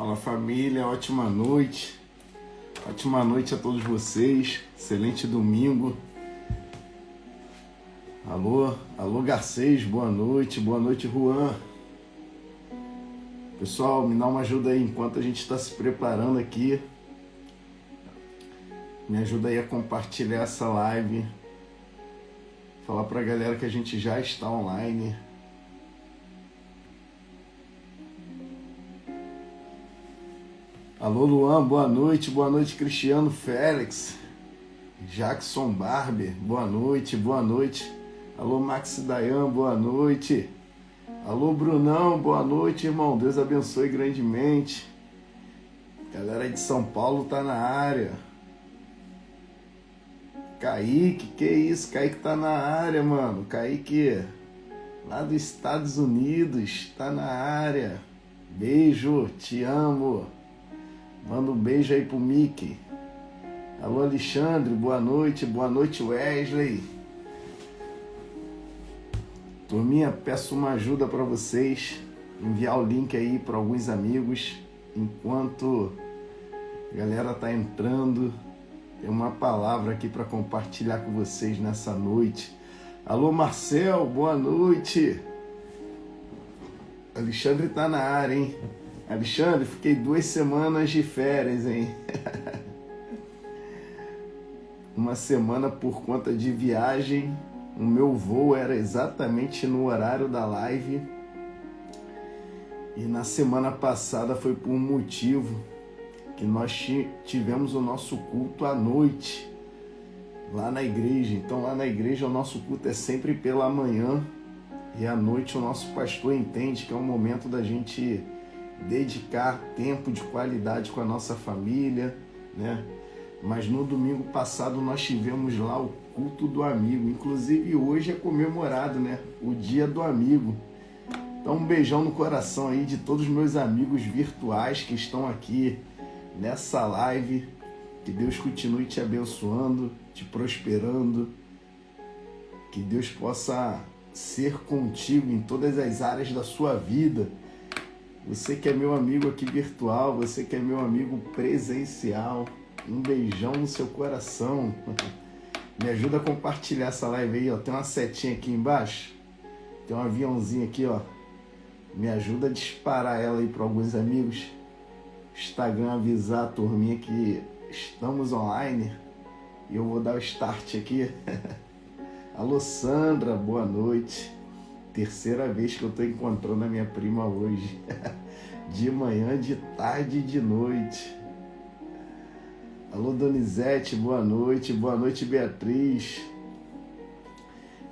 Fala família, ótima noite. Ótima noite a todos vocês. Excelente domingo. Alô Garcês, boa noite. Boa noite, Juan. Pessoal, me dá uma ajuda aí enquanto a gente está se preparando aqui. Me ajuda aí a compartilhar essa live. Falar pra galera que a gente já está online. Alô Luan, boa noite Cristiano Félix, Jackson Barber, boa noite. Alô Max Dayan, boa noite. Alô Brunão, boa noite, irmão, Deus abençoe grandemente. Galera de São Paulo tá na área. Kaique, que isso, Kaique tá na área, mano. Kaique, lá dos Estados Unidos, tá na área. Beijo, te amo. Manda um beijo aí pro Mickey. Alô Alexandre, boa noite Wesley. Turminha, peço uma ajuda para vocês, enviar o link aí para alguns amigos, enquanto a galera tá entrando, tem uma palavra aqui para compartilhar com vocês nessa noite. Alô Marcel, boa noite. Alexandre tá na área, hein? Alexandre, fiquei 2 semanas de férias, hein? Uma semana por conta de viagem. O meu voo era exatamente no horário da live. E na semana passada foi por um motivo que nós tivemos o nosso culto à noite lá na igreja. Então lá na igreja o nosso culto é sempre pela manhã e à noite o nosso pastor entende que é um momento da gente dedicar tempo de qualidade com a nossa família, né? Mas no domingo passado nós tivemos lá o culto do amigo, inclusive hoje é comemorado, né? O dia do amigo. Então um beijão no coração aí de todos os meus amigos virtuais que estão aqui nessa live. Que Deus continue te abençoando, te prosperando, que Deus possa ser contigo em todas as áreas da sua vida. Você que é meu amigo aqui virtual, você que é meu amigo presencial, um beijão no seu coração. Me ajuda a compartilhar essa live aí, ó. Tem uma setinha aqui embaixo, tem um aviãozinho aqui, ó. Me ajuda a disparar ela aí para alguns amigos. Instagram avisar a turminha que estamos online e eu vou dar o start aqui. Alô Sandra, boa noite. Terceira vez que eu tô encontrando a minha prima hoje. De manhã, de tarde e de noite. Alô Donizete, boa noite. Boa noite, Beatriz.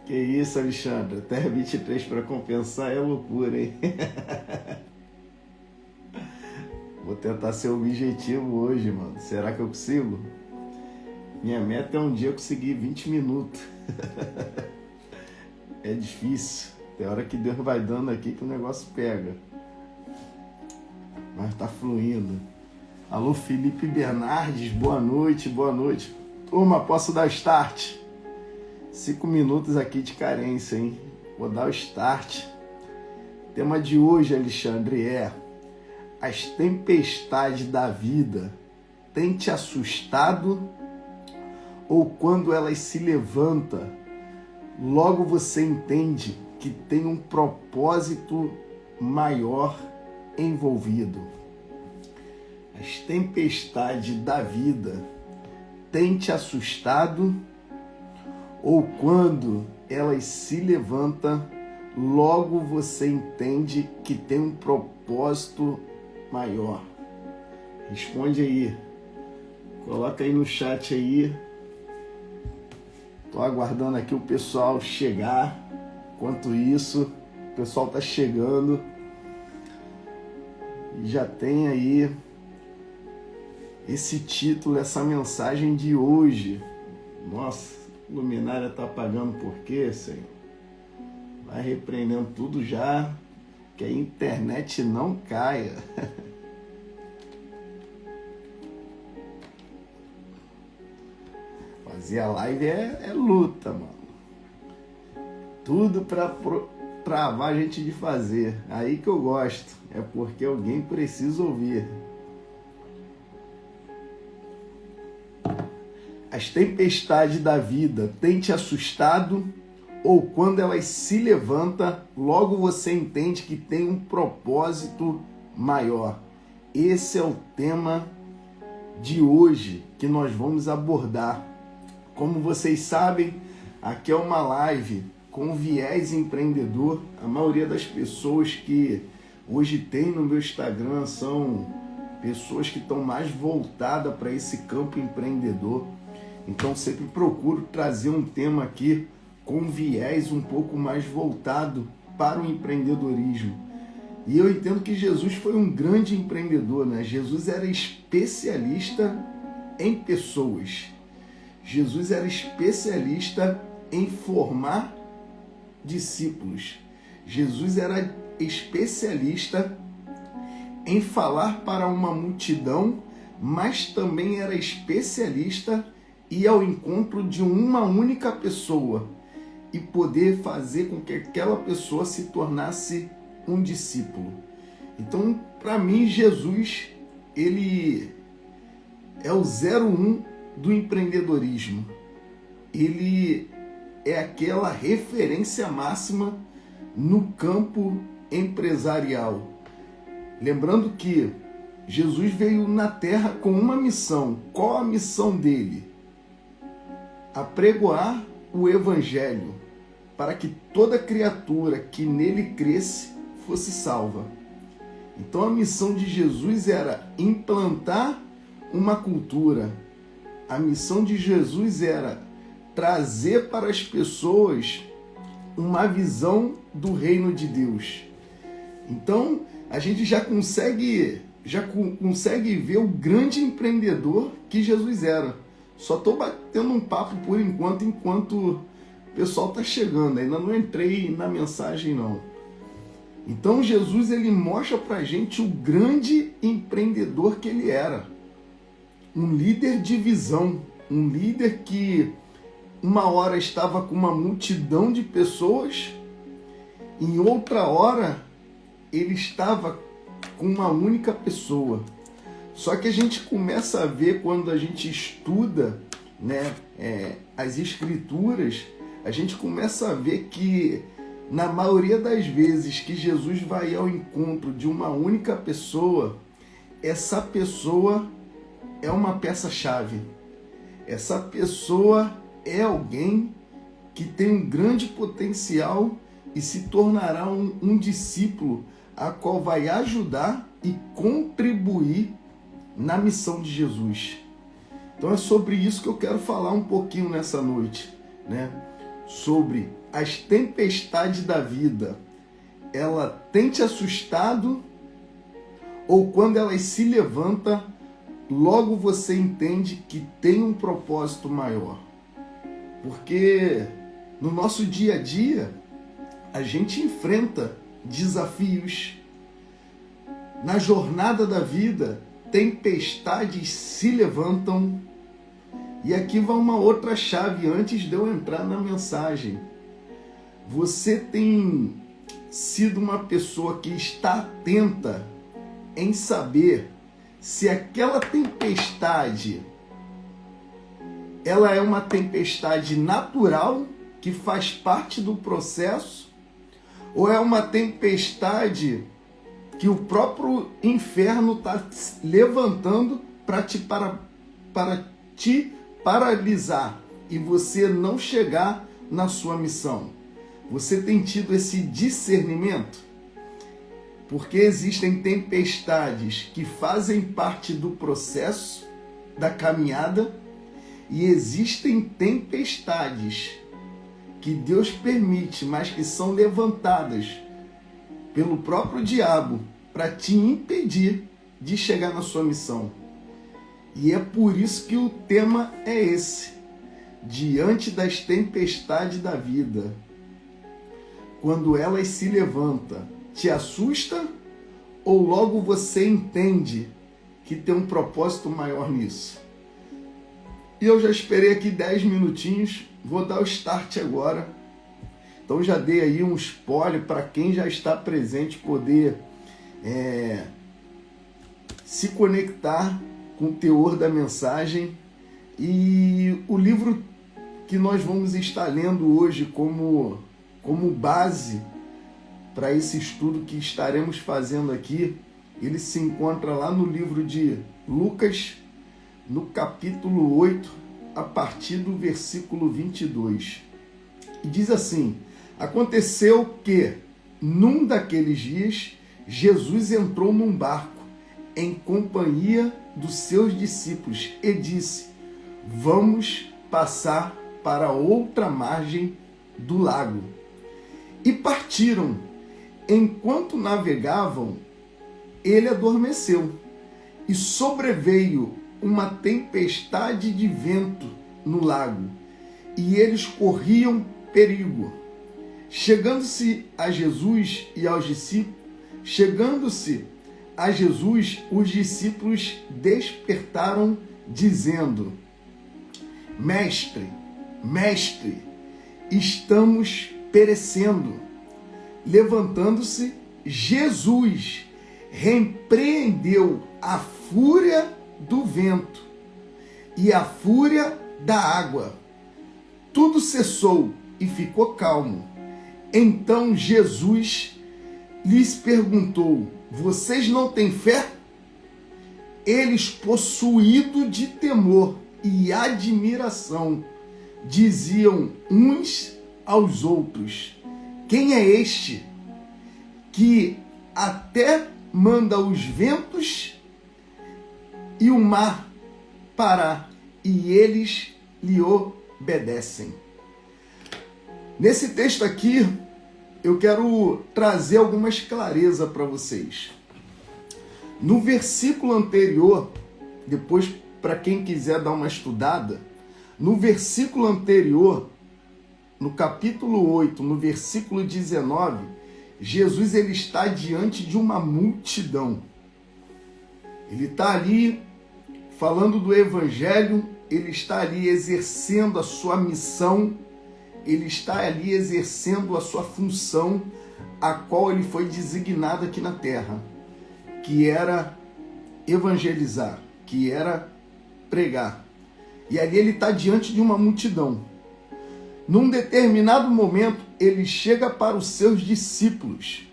Que isso, Alexandre? Até 23 para compensar é loucura, hein? Vou tentar ser objetivo hoje, mano. Será que eu consigo? Minha meta é um dia conseguir 20 minutos. É difícil. Tem hora que Deus vai dando aqui que o negócio pega. Mas tá fluindo. Alô Felipe Bernardes, boa noite. Turma, posso dar start? 5 minutos aqui de carência, hein? Vou dar o start. O tema de hoje, Alexandre, é: as tempestades da vida têm te assustado? Ou quando elas se levantam, logo você entende que tem um propósito maior envolvido? As tempestades da vida têm te assustado? Ou quando elas se levantam, logo você entende que tem um propósito maior? Responde aí. Coloca aí no chat aí. Tô aguardando aqui o pessoal chegar. Enquanto isso, o pessoal tá chegando. E já tem aí esse título, essa mensagem de hoje. Nossa, a luminária tá apagando por quê, Senhor? Vai repreendendo tudo já, que a internet não caia. Fazer a live é luta, mano. Tudo pra travar a gente de fazer. Aí que eu gosto. É porque alguém precisa ouvir. as tempestades da vida têm te assustado, ou quando elas se levantam, logo você entende que tem um propósito maior? Esse é o tema de hoje que nós vamos abordar. Como vocês sabem, aqui é uma live com viés empreendedor. A maioria das pessoas que hoje tem no meu Instagram são pessoas que estão mais voltadas para esse campo empreendedor. Então sempre procuro trazer um tema aqui com viés um pouco mais voltado para o empreendedorismo. E eu entendo que Jesus foi um grande empreendedor, né? Jesus era especialista em pessoas. Jesus era especialista em formar discípulos. Jesus era especialista em falar para uma multidão, mas também era especialista em ir ao encontro de uma única pessoa e poder fazer com que aquela pessoa se tornasse um discípulo. Então, para mim, Jesus, ele é o 01 do empreendedorismo. Ele é aquela referência máxima no campo empresarial. Lembrando que Jesus veio na Terra com uma missão. Qual a missão dele? Apregoar o Evangelho, para que toda criatura que nele cresce fosse salva. Então a missão de Jesus era implantar uma cultura. A missão de Jesus era trazer para as pessoas uma visão do reino de Deus. Então a gente já consegue ver o grande empreendedor que Jesus era. Só estou batendo um papo por enquanto o pessoal está chegando. Ainda não entrei na mensagem não. Então Jesus, ele mostra para a gente o grande empreendedor que ele era. Um líder de visão. Um líder que uma hora estava com uma multidão de pessoas, em outra hora ele estava com uma única pessoa. Só que a gente começa a ver, quando a gente estuda, né, as escrituras, a gente começa a ver que na maioria das vezes que Jesus vai ao encontro de uma única pessoa, essa pessoa é uma peça-chave. Essa pessoa é alguém que tem um grande potencial e se tornará um discípulo a qual vai ajudar e contribuir na missão de Jesus. Então é sobre isso que eu quero falar um pouquinho nessa noite, né? Sobre as tempestades da vida. Ela tem te assustado, ou quando elas se levantam, logo você entende que tem um propósito maior. Porque no nosso dia a dia, a gente enfrenta desafios. Na jornada da vida, tempestades se levantam. E aqui vai uma outra chave antes de eu entrar na mensagem. Você tem sido uma pessoa que está atenta em saber se aquela tempestade ela é uma tempestade natural que faz parte do processo, ou é uma tempestade que o próprio inferno está levantando para te paralisar e você não chegar na sua missão? Você tem tido esse discernimento? Porque existem tempestades que fazem parte do processo da caminhada e existem tempestades que Deus permite, mas que são levantadas pelo próprio diabo para te impedir de chegar na sua missão. E é por isso que o tema é esse: diante das tempestades da vida. Quando elas se levantam, te assusta, ou logo você entende que tem um propósito maior nisso? E eu já esperei aqui 10 minutinhos, vou dar o start agora. Então já dei aí um spoiler para quem já está presente poder se conectar com o teor da mensagem. E o livro que nós vamos estar lendo hoje como base para esse estudo que estaremos fazendo aqui, ele se encontra lá no livro de Lucas, no capítulo 8, a partir do versículo 22. E diz assim: aconteceu que, num daqueles dias, Jesus entrou num barco em companhia dos seus discípulos e disse: vamos passar para outra margem do lago. E partiram. Enquanto navegavam, ele adormeceu, e sobreveio uma tempestade de vento no lago, e eles corriam perigo. Chegando-se a Jesus, os discípulos despertaram, dizendo: Mestre, estamos perecendo. Levantando-se, Jesus repreendeu a fúria do vento e a fúria da água. Tudo cessou e ficou calmo. Então Jesus lhes perguntou: vocês não têm fé? Eles, possuídos de temor e admiração, diziam uns aos outros: quem é este que até manda os ventos e o mar parar, e eles lhe obedecem? Nesse texto aqui, eu quero trazer algumas clarezas para vocês. No versículo anterior, depois, para quem quiser dar uma estudada, no versículo anterior, no capítulo 8, no versículo 19, Jesus ele está diante de uma multidão. Ele está ali falando do Evangelho, ele está ali exercendo a sua missão, ele está ali exercendo a sua função, a qual ele foi designado aqui na terra, que era evangelizar, que era pregar. E ali ele está diante de uma multidão. Num determinado momento, ele chega para os seus discípulos.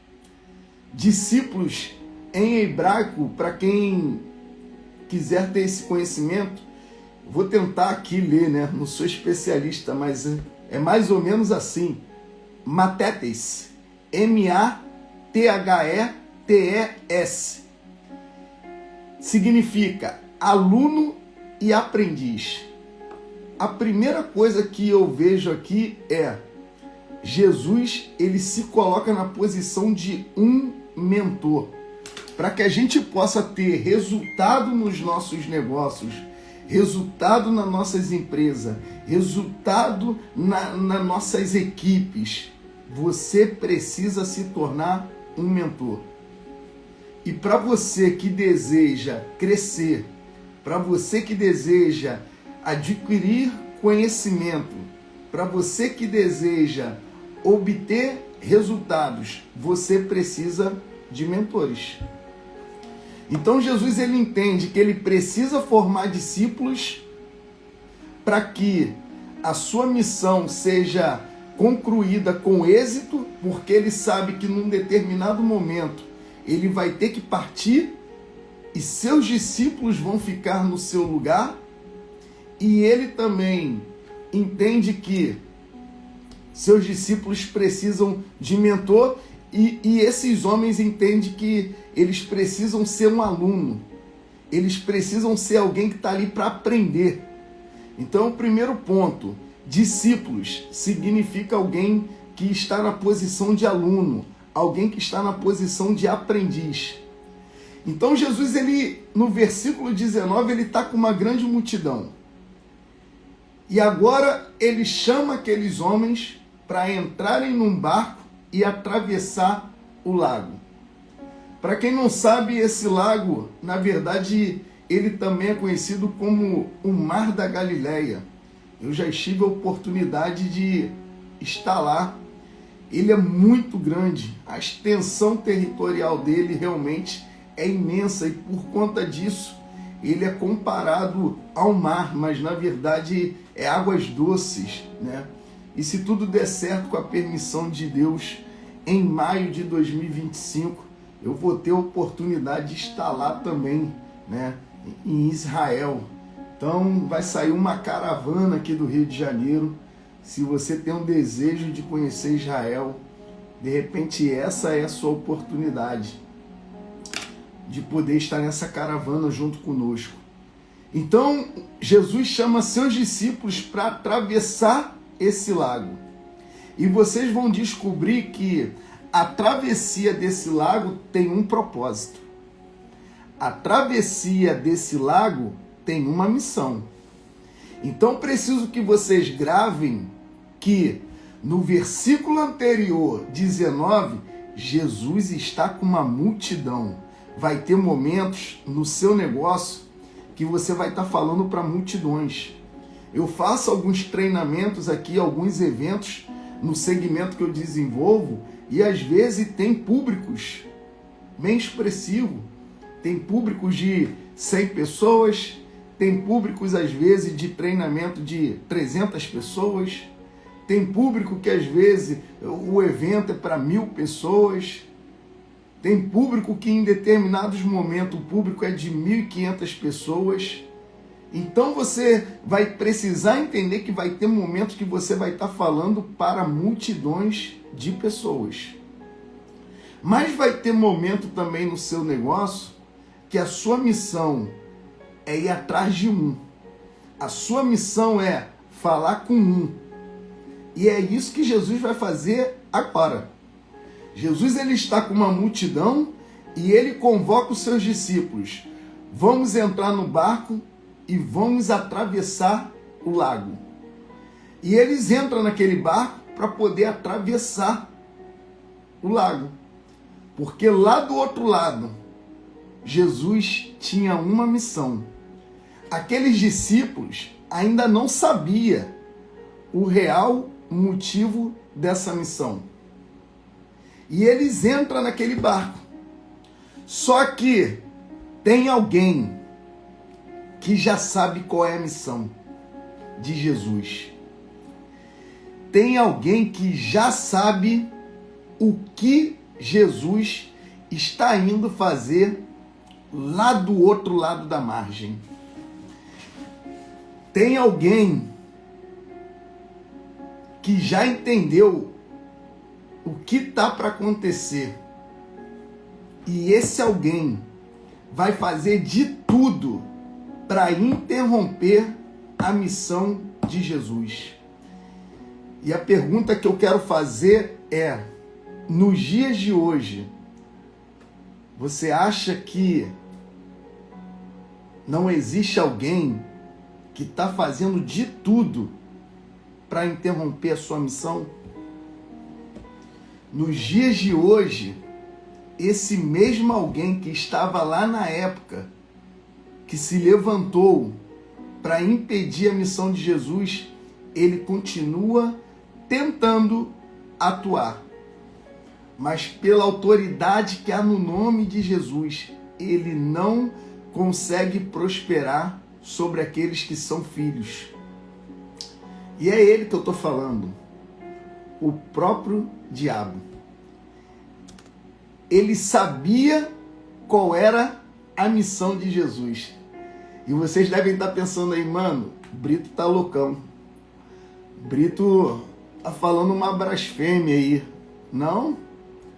Discípulos, em hebraico, para quem quiser ter esse conhecimento, vou tentar aqui ler, né? Não sou especialista, mas é mais ou menos assim. Matetes, M-A-T-H-E-T-E-S. Significa aluno e aprendiz. A primeira coisa que eu vejo aqui é Jesus, ele se coloca na posição de um mentor, para que a gente possa ter resultado nos nossos negócios, resultado nas nossas empresas, resultado nas nossas equipes. Você precisa se tornar um mentor. E para você que deseja crescer, para você que deseja adquirir conhecimento, para você que deseja obter resultados, você precisa de mentores. Então Jesus ele entende que ele precisa formar discípulos para que a sua missão seja concluída com êxito, porque ele sabe que num determinado momento ele vai ter que partir e seus discípulos vão ficar no seu lugar. E ele também entende que seus discípulos precisam de mentor e esses homens entendem que eles precisam ser um aluno. Eles precisam ser alguém que está ali para aprender. Então, o primeiro ponto, discípulos, significa alguém que está na posição de aluno, alguém que está na posição de aprendiz. Então, Jesus, ele, no versículo 19, ele está com uma grande multidão. E agora ele chama aqueles homens para entrarem num barco e atravessar o lago. Para quem não sabe, esse lago, na verdade, ele também é conhecido como o Mar da Galileia. Eu já tive a oportunidade de estar lá. Ele é muito grande, a extensão territorial dele realmente é imensa e por conta disso ele é comparado ao mar, mas na verdade é águas doces, né? E se tudo der certo com a permissão de Deus, em maio de 2025, eu vou ter a oportunidade de estar lá também, né, em Israel. Então vai sair uma caravana aqui do Rio de Janeiro. Se você tem um desejo de conhecer Israel, de repente essa é a sua oportunidade de poder estar nessa caravana junto conosco. Então Jesus chama seus discípulos para atravessar esse lago. E vocês vão descobrir que a travessia desse lago tem um propósito. A travessia desse lago tem uma missão. Então preciso que vocês gravem que no versículo anterior, 19, Jesus está com uma multidão. Vai ter momentos no seu negócio que você vai estar falando para multidões. Eu faço alguns treinamentos aqui, alguns eventos no segmento que eu desenvolvo e às vezes tem públicos bem expressivos. Tem públicos de 100 pessoas, tem públicos às vezes de treinamento de 300 pessoas, tem público que às vezes o evento é para 1000 pessoas, tem público que em determinados momentos o público é de 1.500 pessoas. Então você vai precisar entender que vai ter momentos que você vai estar falando para multidões de pessoas. Mas vai ter momento também no seu negócio que a sua missão é ir atrás de um. A sua missão é falar com um. E é isso que Jesus vai fazer agora. Jesus ele está com uma multidão e ele convoca os seus discípulos. Vamos entrar no barco e vamos atravessar o lago. E eles entram naquele barco para poder atravessar o lago. Porque lá do outro lado, Jesus tinha uma missão. Aqueles discípulos ainda não sabiam o real motivo dessa missão. E eles entram naquele barco. Só que tem alguém que já sabe qual é a missão de Jesus. Tem alguém que já sabe o que Jesus está indo fazer lá do outro lado da margem. Tem alguém que já entendeu o que está para acontecer. E esse alguém vai fazer de tudo para interromper a missão de Jesus. E a pergunta que eu quero fazer é: nos dias de hoje, você acha que não existe alguém que está fazendo de tudo para interromper a sua missão? Nos dias de hoje, esse mesmo alguém que estava lá na época, que se levantou para impedir a missão de Jesus, ele continua tentando atuar. Mas pela autoridade que há no nome de Jesus, ele não consegue prosperar sobre aqueles que são filhos. E é ele que eu estou falando, o próprio diabo. Ele sabia qual era a missão de Jesus. E vocês devem estar pensando aí, mano, Brito tá loucão. Brito tá falando uma blasfêmia aí. Não,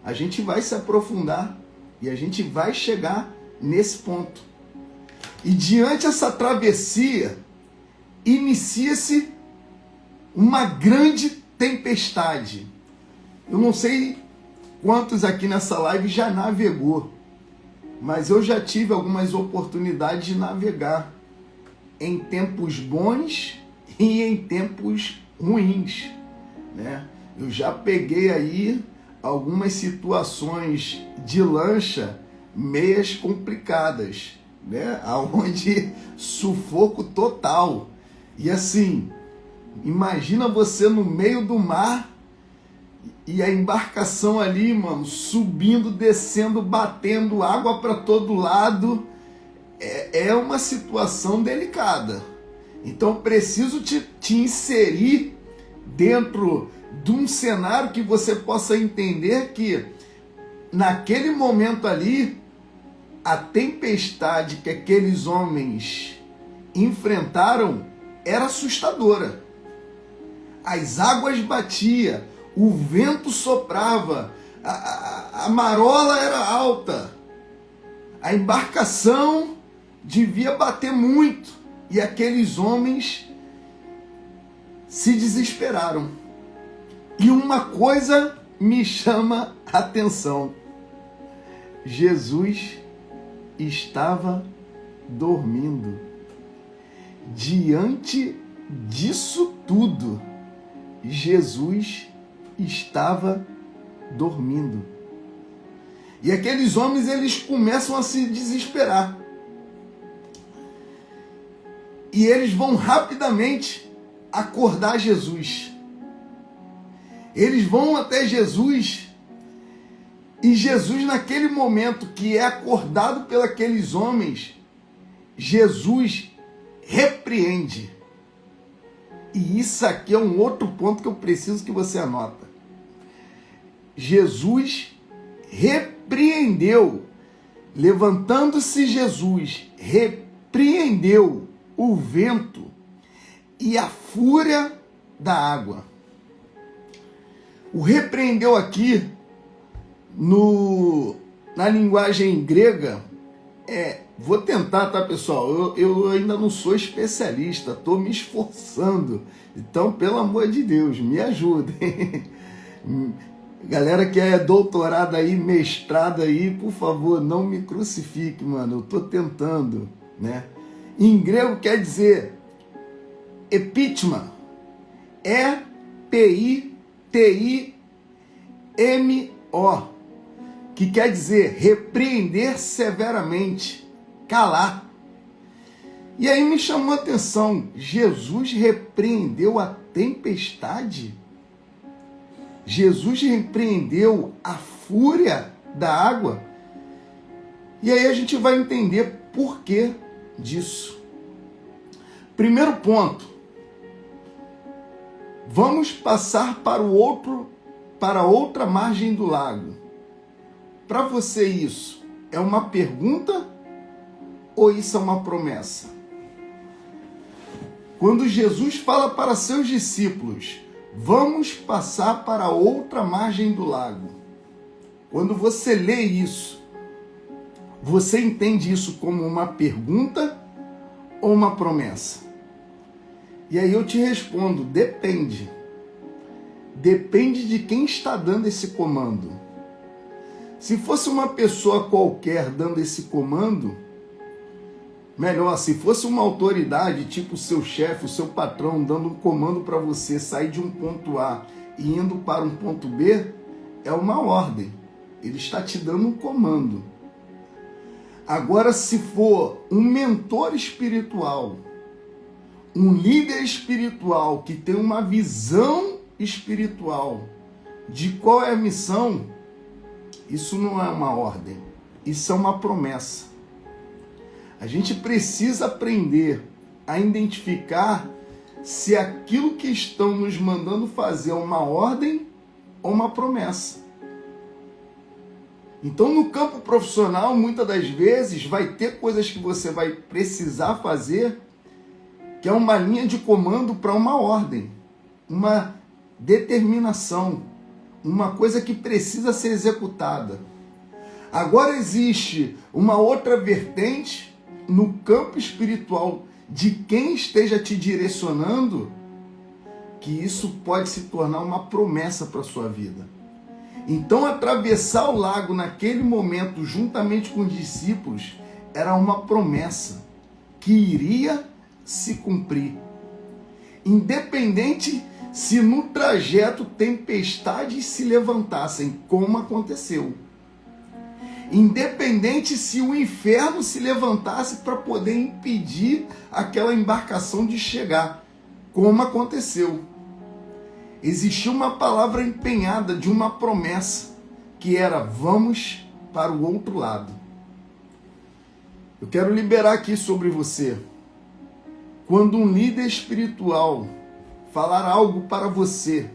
a gente vai se aprofundar e a gente vai chegar nesse ponto. E diante dessa travessia, inicia-se uma grande tempestade. Eu não sei quantos aqui nessa live já navegou, mas eu já tive algumas oportunidades de navegar em tempos bons e em tempos ruins, né? Eu já peguei aí algumas situações de lancha meias complicadas, né? Onde sufoco total. E assim, imagina você no meio do mar e a embarcação ali, mano, subindo, descendo, batendo água para todo lado. é uma situação delicada. Então preciso te inserir dentro de um cenário que você possa entender que naquele momento ali, a tempestade que aqueles homens enfrentaram era assustadora. As águas batiam, o vento soprava, a marola era alta, a embarcação devia bater muito e aqueles homens se desesperaram. E uma coisa me chama a atenção: Jesus estava dormindo. Diante disso tudo, Jesus estava dormindo. E aqueles homens, eles começam a se desesperar. E eles vão rapidamente acordar Jesus. Eles vão até Jesus. E Jesus, naquele momento que é acordado pelos homens, Jesus repreende. E isso aqui é um outro ponto que eu preciso que você anota. Jesus repreendeu. Levantando-se Jesus, repreendeu o vento e a fúria da água. O repreendeu aqui, na linguagem grega, vou tentar, tá, pessoal? Eu ainda não sou especialista, estou me esforçando. Então, pelo amor de Deus, me ajudem. Galera que é doutorada aí, mestrada aí, por favor, não me crucifique, mano. Eu estou tentando, né? Em grego quer dizer epitma. E-P-I-T-I-M-O. Que quer dizer repreender severamente, calar. E aí me chamou a atenção, Jesus repreendeu a tempestade? Jesus repreendeu a fúria da água? E aí a gente vai entender por que disso. Primeiro ponto, vamos passar para outra margem do lago. Para você isso é uma pergunta ou isso é uma promessa? Quando Jesus fala para seus discípulos, vamos passar para outra margem do lago. Quando você lê isso, você entende isso como uma pergunta ou uma promessa? E aí eu te respondo, depende. Depende de quem está dando esse comando. Se fosse uma pessoa qualquer dando esse comando, melhor, se fosse uma autoridade, tipo o seu chefe, o seu patrão, dando um comando para você sair de um ponto A e indo para um ponto B, é uma ordem. Ele está te dando um comando. Agora, se for um mentor espiritual, um líder espiritual que tem uma visão espiritual de qual é a missão, isso não é uma ordem, isso é uma promessa. A gente precisa aprender a identificar se aquilo que estão nos mandando fazer é uma ordem ou uma promessa. Então, no campo profissional, muitas das vezes, vai ter coisas que você vai precisar fazer que é uma linha de comando para uma ordem, uma determinação, uma coisa que precisa ser executada. Agora existe uma outra vertente no campo espiritual de quem esteja te direcionando, que isso pode se tornar uma promessa para a sua vida. Então, atravessar o lago naquele momento, juntamente com os discípulos, era uma promessa que iria se cumprir. Independente se no trajeto tempestades se levantassem, como aconteceu. Independente se o inferno se levantasse para poder impedir aquela embarcação de chegar, como aconteceu. Existia uma palavra empenhada de uma promessa, que era: vamos para o outro lado. Eu quero liberar aqui sobre você. Quando um líder espiritual falar algo para você,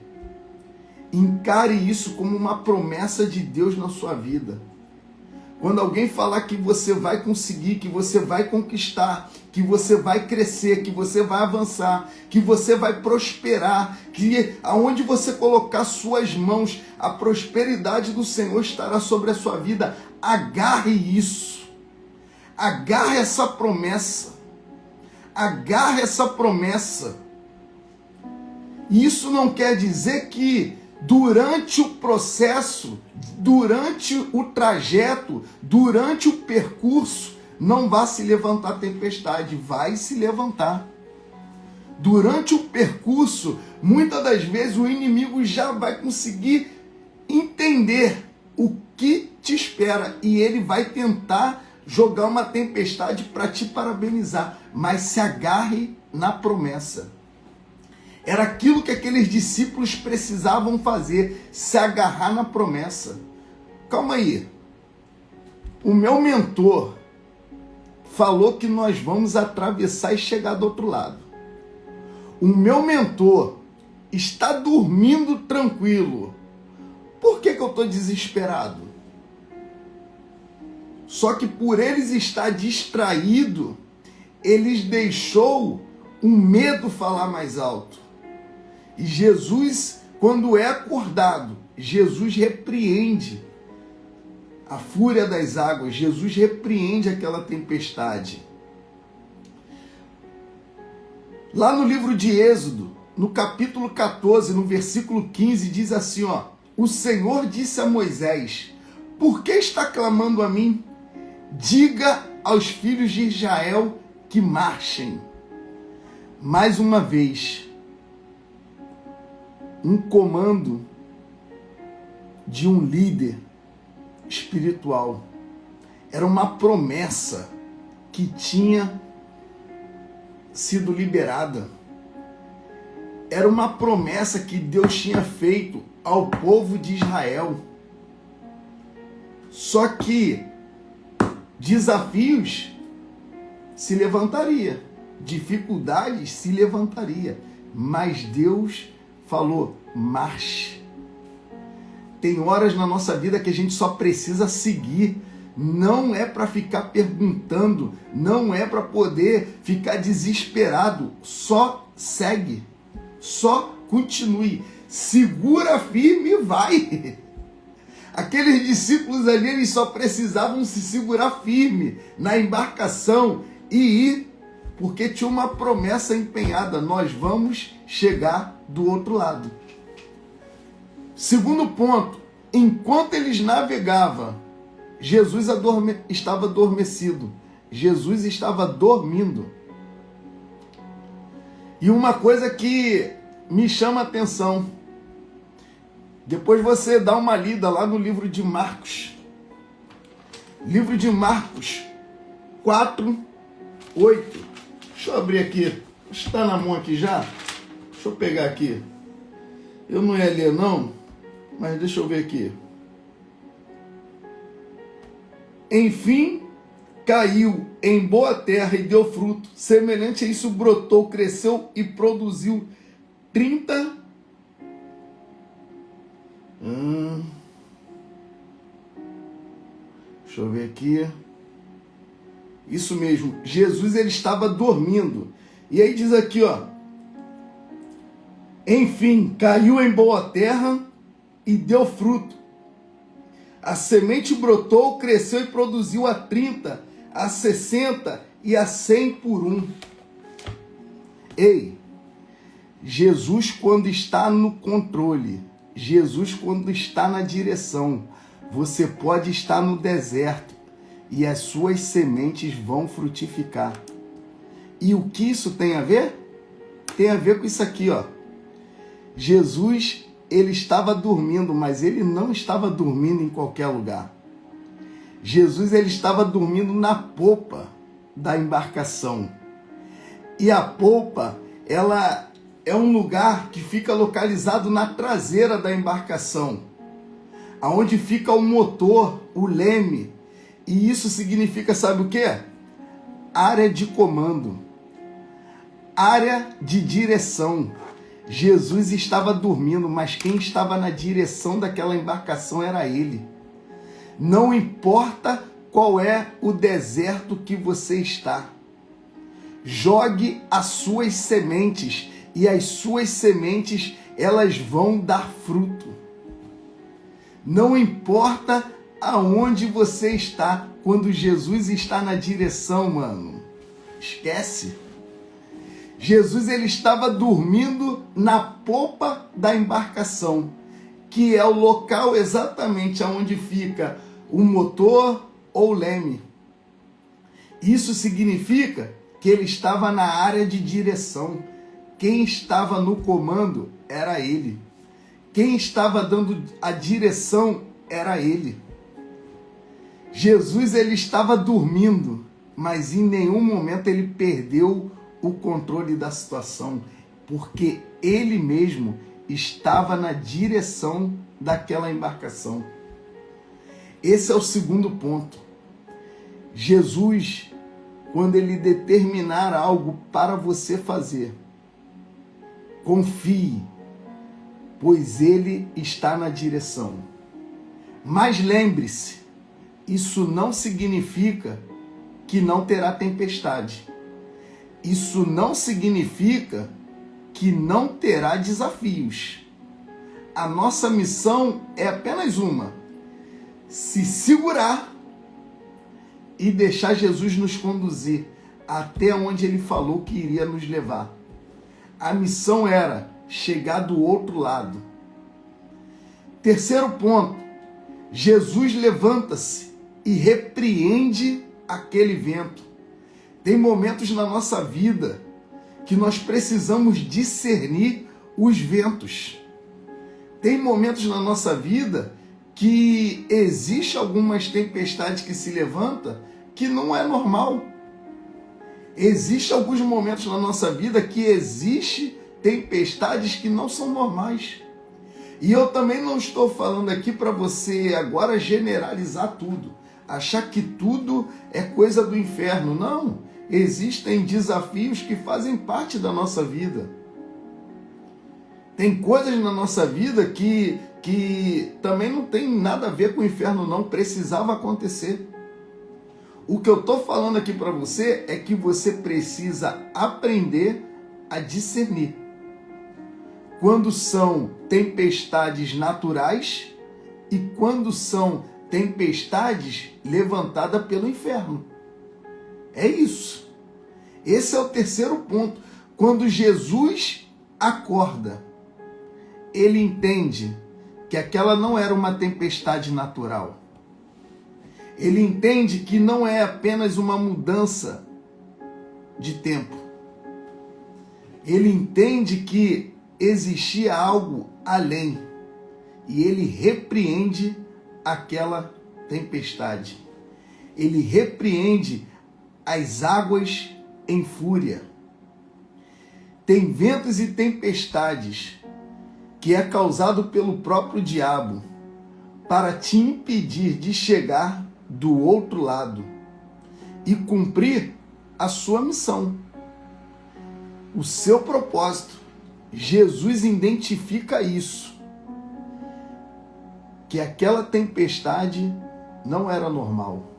encare isso como uma promessa de Deus na sua vida. Quando alguém falar que você vai conseguir, que você vai conquistar, que você vai crescer, que você vai avançar, que você vai prosperar, que aonde você colocar suas mãos, a prosperidade do Senhor estará sobre a sua vida. Agarre isso. Agarre essa promessa. Agarre essa promessa. Isso não quer dizer que durante o processo, durante o trajeto, durante o percurso, não vai se levantar tempestade, vai se levantar. Durante o percurso, muitas das vezes o inimigo já vai conseguir entender o que te espera e ele vai tentar jogar uma tempestade para te parabenizar, mas se agarre na promessa. Era aquilo que aqueles discípulos precisavam fazer, se agarrar na promessa. Calma aí. O meu mentor falou que nós vamos atravessar e chegar do outro lado. O meu mentor está dormindo tranquilo. Por que eu estou desesperado? Só que por eles estar distraído, eles deixou o medo falar mais alto. E Jesus, quando é acordado, Jesus repreende a fúria das águas, Jesus repreende aquela tempestade. Lá no livro de Êxodo, no capítulo 14, no versículo 15, diz assim, ó: o Senhor disse a Moisés: por que está clamando a mim? Diga aos filhos de Israel que marchem. Mais uma vez, um comando de um líder espiritual. Era uma promessa que tinha sido liberada. Era uma promessa que Deus tinha feito ao povo de Israel. Só que desafios se levantaria, dificuldades se levantaria, mas Deus falou: marche. Tem horas na nossa vida que a gente só precisa seguir. Não é para ficar perguntando, não é para poder ficar desesperado. Só segue, só continue, segura firme e vai. Aqueles discípulos ali, eles só precisavam se segurar firme na embarcação e ir, porque tinha uma promessa empenhada: nós vamos chegar do outro lado. Segundo ponto, enquanto eles navegavam, Jesus estava adormecido. Jesus estava dormindo. E uma coisa que me chama a atenção, depois você dá uma lida lá no livro de Marcos. Livro de Marcos 4, 8. Deixa eu abrir aqui. Está na mão aqui já? Deixa eu pegar aqui. Eu não ia ler não, mas deixa eu ver aqui. Enfim, caiu em boa terra e deu fruto. Semelhante a isso, brotou, cresceu e produziu 30. Deixa eu ver aqui. Isso mesmo. Jesus, ele estava dormindo. E aí diz aqui, ó: enfim, caiu em boa terra e deu fruto. A semente brotou, cresceu e produziu a 30, a 60 e a 100 por um. Ei, Jesus, quando está no controle, Jesus, quando está na direção, você pode estar no deserto e as suas sementes vão frutificar. E o que isso tem a ver? Tem a ver com isso aqui, ó. Jesus, ele estava dormindo, mas ele não estava dormindo em qualquer lugar. Jesus, ele estava dormindo na popa da embarcação. E a popa, ela é um lugar que fica localizado na traseira da embarcação, aonde fica o motor, o leme. E isso significa, sabe o quê? área de comando, área de direção. Jesus estava dormindo, mas quem estava na direção daquela embarcação era ele. Não importa qual é o deserto que você está, jogue as suas sementes e as suas sementes elas vão dar fruto. Não importa aonde você está, quando Jesus está na direção, mano, esquece. Jesus ele estava dormindo na popa da embarcação, que é o local exatamente onde fica o motor ou leme. Isso significa que ele estava na área de direção. Quem estava no comando era ele. Quem estava dando a direção era ele. Jesus ele estava dormindo, mas em nenhum momento ele perdeu o controle da situação, porque ele mesmo estava na direção daquela embarcação. Esse é o segundo ponto. Jesus, quando ele determinar algo para você fazer, confie, pois ele está na direção. Mas lembre-se, isso não significa que não terá tempestade. Isso não significa que não terá desafios. A nossa missão é apenas uma: se segurar e deixar Jesus nos conduzir até onde ele falou que iria nos levar. A missão era chegar do outro lado. Terceiro ponto, Jesus levanta-se e repreende aquele vento. Tem momentos na nossa vida que nós precisamos discernir os ventos. Tem momentos na nossa vida que existe algumas tempestades que se levantam que não é normal. Existe alguns momentos na nossa vida que existe tempestades que não são normais. E eu também não estou falando aqui para você agora generalizar tudo, achar que tudo é coisa do inferno. Não, existem desafios que fazem parte da nossa vida. Tem coisas na nossa vida que também não tem nada a ver com o inferno, não precisava acontecer. O que eu estou falando aqui para você é que você precisa aprender a discernir quando são tempestades naturais e quando são tempestades levantadas pelo inferno. É isso. Esse é o terceiro ponto. Quando Jesus acorda, ele entende que aquela não era uma tempestade natural. Ele entende que não é apenas uma mudança de tempo. Ele entende que existia algo além. E ele repreende aquela tempestade. Ele repreende as águas em fúria. Tem ventos e tempestades que é causado pelo próprio diabo para te impedir de chegar do outro lado e cumprir a sua missão, o seu propósito. Jesus identifica isso, que aquela tempestade não era normal.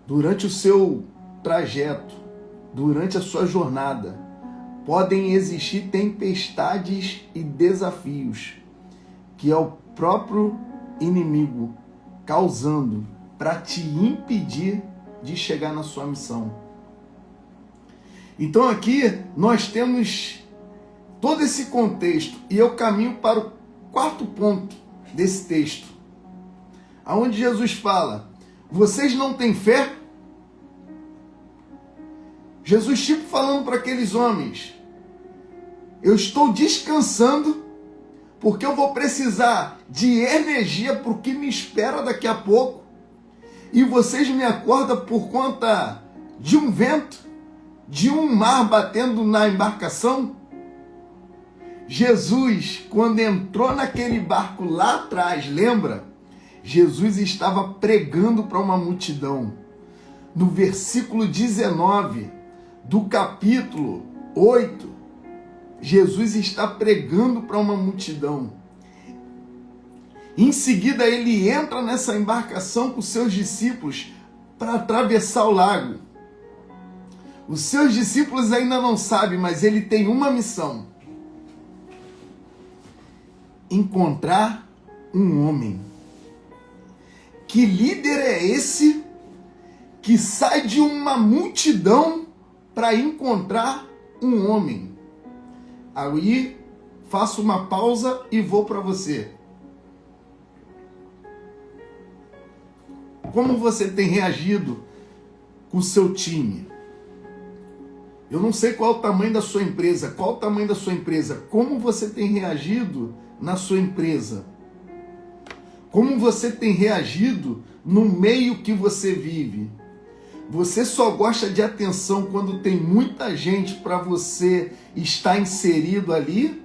Durante o seu trajeto, durante a sua jornada, podem existir tempestades e desafios que é o próprio inimigo causando para te impedir de chegar na sua missão. Então aqui nós temos todo esse contexto e eu caminho para o quarto ponto desse texto, aonde Jesus fala: vocês não têm fé? Jesus tipo falando para aqueles homens: eu estou descansando porque eu vou precisar de energia para o que me espera daqui a pouco, e vocês me acordam por conta de um vento, de um mar batendo na embarcação? Jesus, quando entrou naquele barco lá atrás, lembra? Jesus estava pregando para uma multidão. no versículo 19 do capítulo 8, Jesus está pregando para uma multidão. Em seguida, ele entra nessa embarcação com seus discípulos para atravessar o lago. Os seus discípulos ainda não sabem, mas ele tem uma missão: encontrar um homem. Que líder é esse que sai de uma multidão para encontrar um homem? Aí faço uma pausa e vou para você. Como você tem reagido com o seu time? Eu não sei qual é o tamanho da sua empresa. Qual o tamanho da sua empresa? Como você tem reagido na sua empresa? Como você tem reagido no meio que você vive? Você só gosta de atenção quando tem muita gente para você estar inserido ali?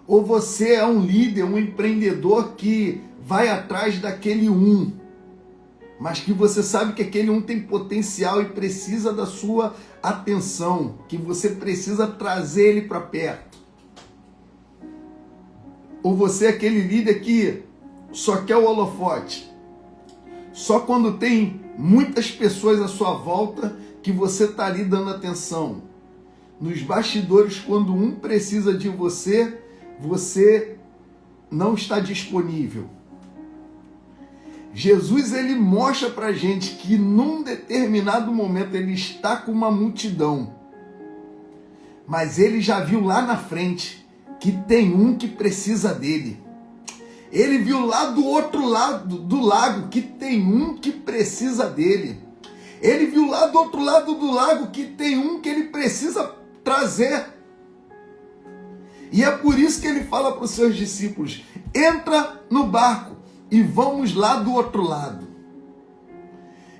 Ou você é um líder, um empreendedor que vai atrás daquele um, mas que você sabe que aquele um tem potencial e precisa da sua atenção, que você precisa trazer ele para perto? Ou você é aquele líder que só quer o holofote? Só quando tem muitas pessoas à sua volta que você está ali dando atenção. Nos bastidores, quando um precisa de você, você não está disponível. Jesus, ele mostra para a gente que num determinado momento ele está com uma multidão, mas ele já viu lá na frente que tem um que precisa dele. Ele viu lá do outro lado do lago que tem um que precisa dele. Ele viu lá do outro lado do lago que tem um que ele precisa trazer. E é por isso que ele fala para os seus discípulos: entra no barco e vamos lá do outro lado.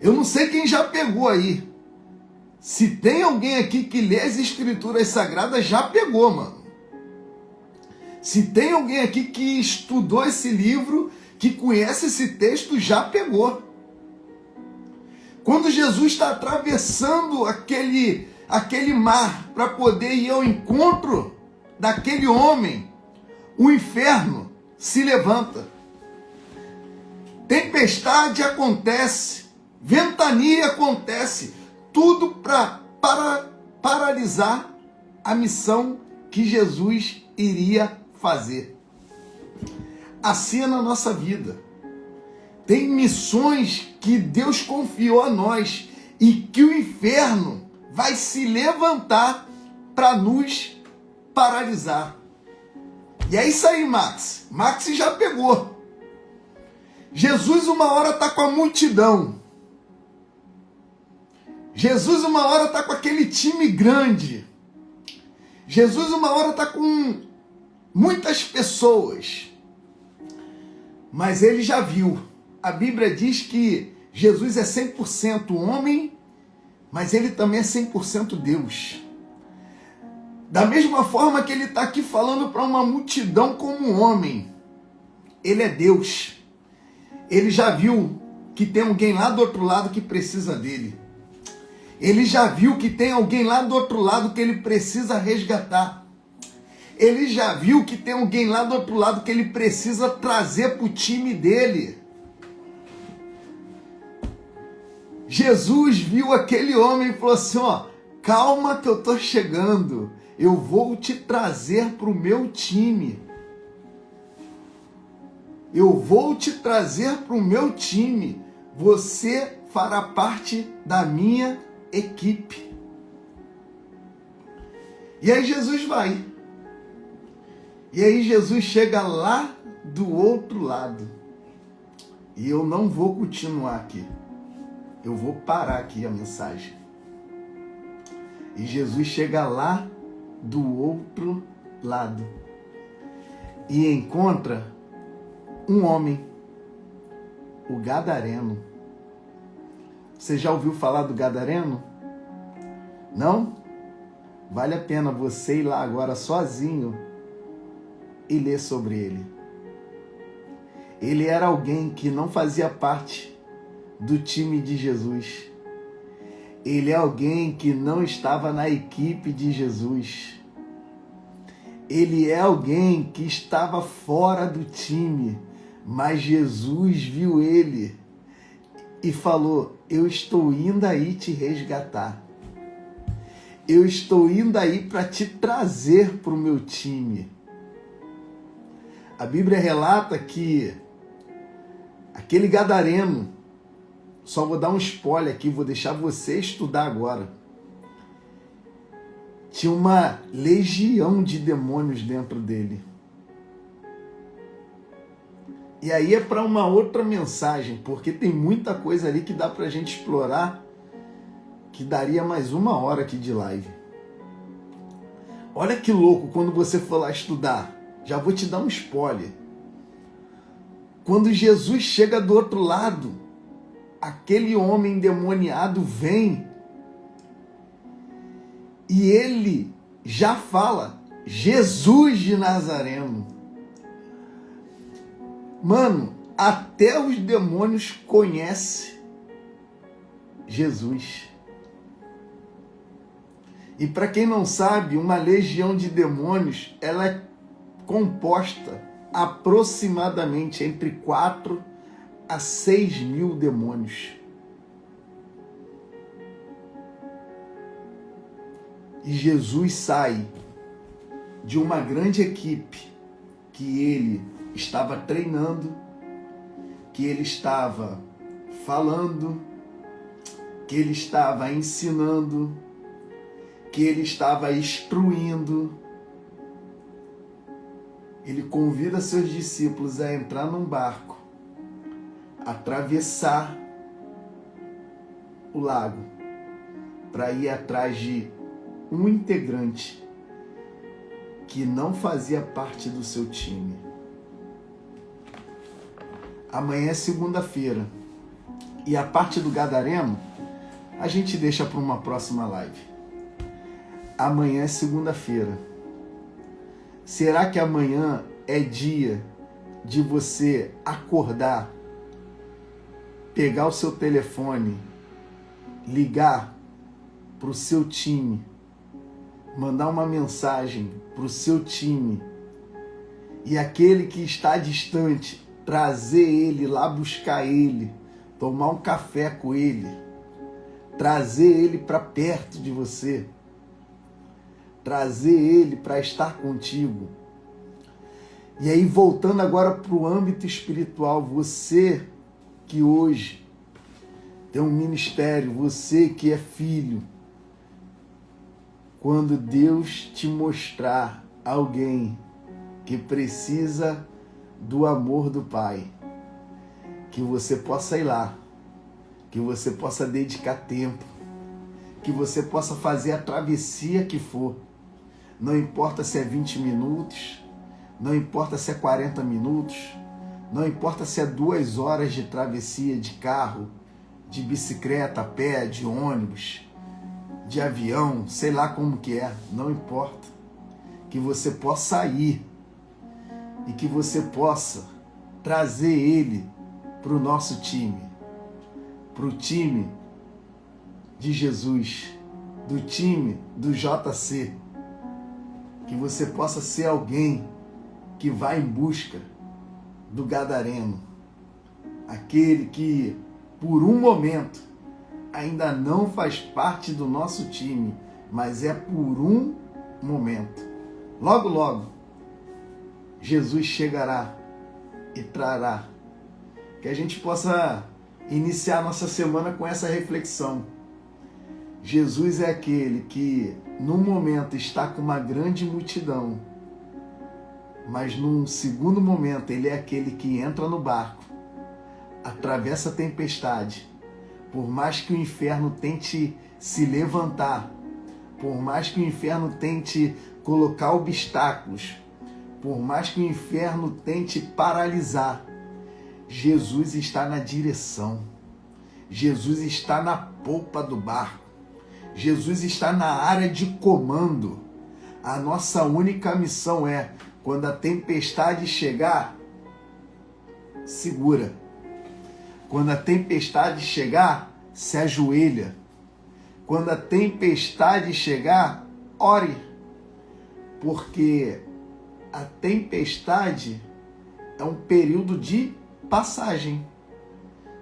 Eu não sei quem já pegou aí. Se tem alguém aqui que lê as Escrituras Sagradas, já pegou, mano. Se tem alguém aqui que estudou esse livro, que conhece esse texto, já pegou. Quando Jesus está atravessando aquele mar para poder ir ao encontro daquele homem, o inferno se levanta. Tempestade acontece, ventania acontece, tudo para paralisar a missão que Jesus iria fazer. Assim é na nossa vida. Tem missões que Deus confiou a nós e que o inferno vai se levantar para nos paralisar. E é isso aí, Max. Max já pegou. Jesus uma hora está com a multidão. Jesus uma hora está com aquele time grande. Jesus uma hora está com muitas pessoas. Mas ele já viu. A Bíblia diz que Jesus é 100% homem, mas ele também é 100% Deus. Da mesma forma que ele está aqui falando para uma multidão como um homem, ele é Deus. Ele já viu que tem alguém lá do outro lado que precisa dele. Ele já viu que tem alguém lá do outro lado que ele precisa resgatar. Ele já viu que tem alguém lá do outro lado que ele precisa trazer para o time dele. Jesus viu aquele homem e falou assim, ó, calma que eu estou chegando, eu vou te trazer para o meu time. Eu vou te trazer para o meu time. Você fará parte da minha equipe. E aí Jesus vai. E aí Jesus chega lá do outro lado. E eu não vou continuar aqui. Eu vou parar aqui a mensagem. E Jesus chega lá do outro lado. E encontra um homem, o Gadareno. Você já ouviu falar do Gadareno? Não? Vale a pena você ir lá agora sozinho e ler sobre ele. Ele era alguém que não fazia parte do time de Jesus. Ele é alguém que não estava na equipe de Jesus. Ele é alguém que estava fora do time, mas Jesus viu ele e falou: eu estou indo aí te resgatar. Eu estou indo aí para te trazer para o meu time. A Bíblia relata que aquele gadareno, só vou dar um spoiler aqui, vou deixar você estudar agora, tinha uma legião de demônios dentro dele. E aí é para uma outra mensagem, porque tem muita coisa ali que dá para a gente explorar, que daria mais 1 hora aqui de live. Olha que louco quando você for lá estudar. Já vou te dar um spoiler. Quando Jesus chega do outro lado, aquele homem endemoniado vem e ele já fala: Jesus de Nazareno. Mano, até os demônios conhecem Jesus. E para quem não sabe, uma legião de demônios, ela é composta aproximadamente entre 4 a 6 mil demônios. E Jesus sai de uma grande equipe que ele estava treinando, que ele estava falando, que ele estava ensinando, que ele estava instruindo. Ele convida seus discípulos a entrar num barco, atravessar o lago, para ir atrás de um integrante que não fazia parte do seu time. Amanhã é segunda-feira e a parte do gadareno a gente deixa para uma próxima live. Amanhã é segunda-feira. Será que amanhã é dia de você acordar, pegar o seu telefone, ligar para o seu time, mandar uma mensagem para o seu time e aquele que está distante, trazer ele lá, buscar ele, tomar um café com ele, trazer ele para perto de você, trazer ele para estar contigo. E aí, voltando agora para o âmbito espiritual, você que hoje tem um ministério, você que é filho, quando Deus te mostrar alguém que precisa do amor do Pai, que você possa ir lá, que você possa dedicar tempo, que você possa fazer a travessia que for. Não importa se é 20 minutos, não importa se é 40 minutos, não importa se é 2 horas de travessia de carro, de bicicleta, a pé, de ônibus, de avião, sei lá como que é, não importa. Que você possa ir e que você possa trazer ele para o nosso time, para o time de Jesus, do time do JC. Que você possa ser alguém que vai em busca do gadareno, aquele que por um momento ainda não faz parte do nosso time, mas é por um momento. Logo, logo, Jesus chegará e trará. Que a gente possa iniciar nossa semana com essa reflexão. Jesus é aquele que, num momento, está com uma grande multidão, mas num segundo momento, ele é aquele que entra no barco, atravessa a tempestade. Por mais que o inferno tente se levantar, por mais que o inferno tente colocar obstáculos, por mais que o inferno tente paralisar, Jesus está na direção. Jesus está na polpa do barco. Jesus está na área de comando. A nossa única missão é, quando a tempestade chegar, segura. Quando a tempestade chegar, se ajoelha. quando a tempestade chegar, ore, porque a tempestade é um período de passagem.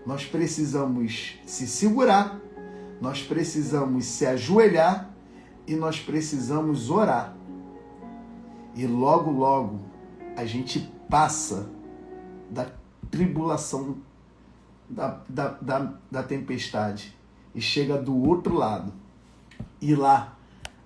Nós precisamos se segurar, nós precisamos se ajoelhar e nós precisamos orar. E logo, logo, a gente passa da tribulação, da tempestade e chega do outro lado. E lá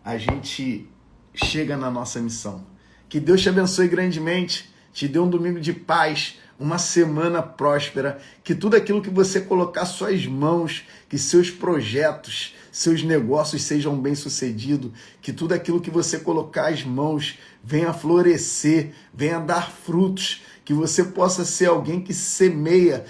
a gente chega na nossa missão. Que Deus te abençoe grandemente, te dê um domingo de paz, uma semana próspera, que tudo aquilo que você colocar suas mãos, que seus projetos, seus negócios sejam bem-sucedidos, que tudo aquilo que você colocar as mãos venha florescer, venha dar frutos, que você possa ser alguém que semeia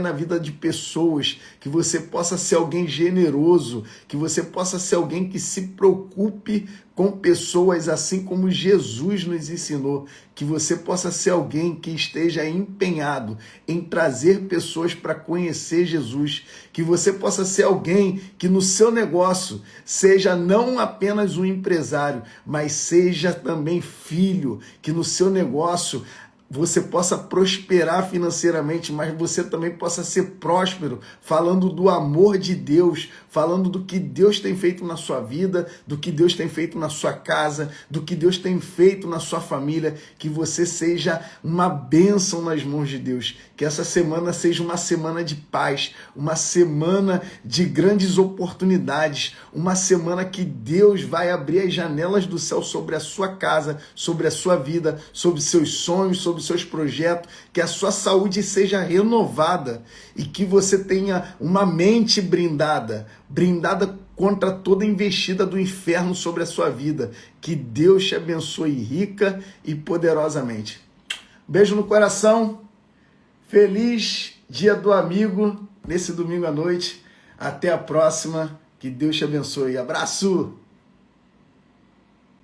na vida de pessoas, que você possa ser alguém generoso, que você possa ser alguém que se preocupe com pessoas assim como Jesus nos ensinou, que você possa ser alguém que esteja empenhado em trazer pessoas para conhecer Jesus, que você possa ser alguém que no seu negócio seja não apenas um empresário, mas seja também filho, que no seu negócio você possa prosperar financeiramente, mas você também possa ser próspero, falando do amor de Deus, falando do que Deus tem feito na sua vida, do que Deus tem feito na sua casa, do que Deus tem feito na sua família, que você seja uma bênção nas mãos de Deus, que essa semana seja uma semana de paz, uma semana de grandes oportunidades, uma semana que Deus vai abrir as janelas do céu sobre a sua casa, sobre a sua vida, sobre seus sonhos, sobre os seus projetos, que a sua saúde seja renovada e que você tenha uma mente brindada contra toda investida do inferno sobre a sua vida. Que Deus te abençoe rica e poderosamente. Beijo no coração. Feliz Dia do Amigo nesse domingo à noite. Até a próxima. Que Deus te abençoe. Abraço!